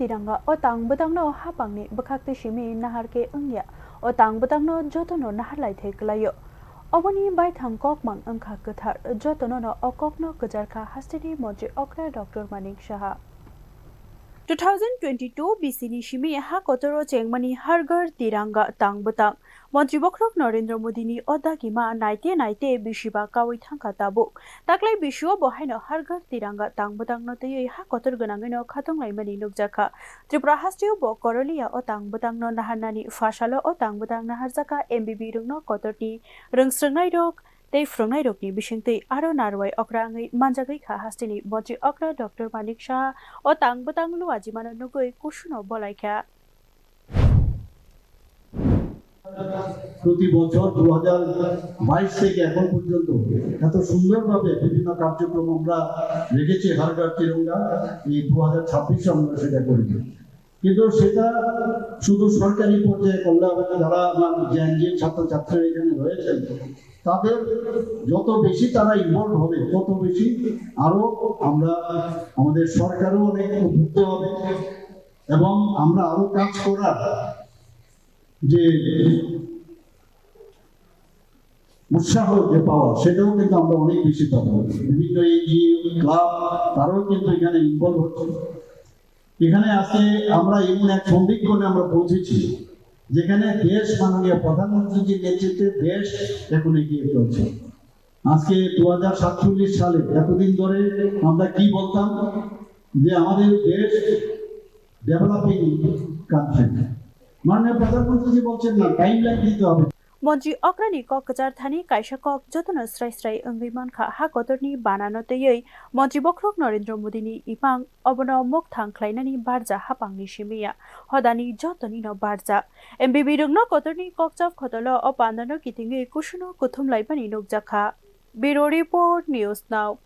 Tiranga o tangbwtangno hapangni bwkhakte simi naharke ungya o tangbwtangno jotono naharlai theklayo oboni baithang kokmang angkha kwthar jotono no okokno gjarkha Hasteni Mantri Okwra Dr. Manik Saha 2022 BC ni simi Har Kotoro chengmani Har Ghar Tiranga tangbwtang Mantri Narendra Modi ni odagima naite bishiba kawi thangka tabuk taklai bishuo bohaino Har Ghar Tiranga tangbwtang no tei ha kotor ganangino khatonglai nugjakha Tripura hasteo bo korolia o tangbwtang no naharnani fasalo o tangbwtang naharjakha MBB Rwngnok Kotorni rungsrwngnai rok tei frungnai rokni bisingtwi aro narwai okrangai manjagwikha Hasteni Mantri Okwra Dr. Manik Saha o tangbwtang Luajimungno nugwi kusuno bolaikha প্রতি বছর 2022 থেকে এখন পর্যন্ত এত সুন্দরভাবে বিভিন্ন কার্যক্রম আমরা রেখেছি হার ঘর তিরঙ্গা এই 2026 আমরা সেটা করি কিন্তু সেটা শুধু সরকারি পর্যায়ে করলে হবে না যারা আমার যে ছাত্রছাত্রীরা এখানে রয়েছেন তাদের যত বেশি তারা ইনভলভ হবে তত বেশি আরো আমরা আমাদের সরকারও অনেক উদ্বুদ্ধ হবে এবং আমরা আরো কাজ করার যে উৎসাহ যে পাওয়া সেটাও কিন্তু আমরা অনেক বেশি পাবো বিভিন্ন এনজিও ক্লাব তারাও কিন্তু এখানে ইনভলভ হচ্ছে এখানে আজকে আমরা এমন এক সন্ধিক্ষণে আমরা পৌঁছেছি যেখানে দেশ মাননীয় প্রধানমন্ত্রীজির নেতৃত্বে দেশ এখন এগিয়ে চলছে আজকে 2047 সালে এতদিন ধরে আমরা কি বলতাম যে আমাদের দেশ ডেভেলপিং কান্ট্রি মাননীয় প্রধানমন্ত্রী বলছেন না টাইমলাইন দিতে হবে Mantri Okwra ni kok kjar thani kaisa kok jotono srai ongwi mankha ha kotorni banano tei Mantri Narendra Modi ni ipang obono mokthang khlainani barja hapangni simiya hodani jotoni no barja MBB Rwngnok Kotorni kokchap khotolo o pandano kitingi kusuno kuthumlai pani nugjakha Bureau Report News Now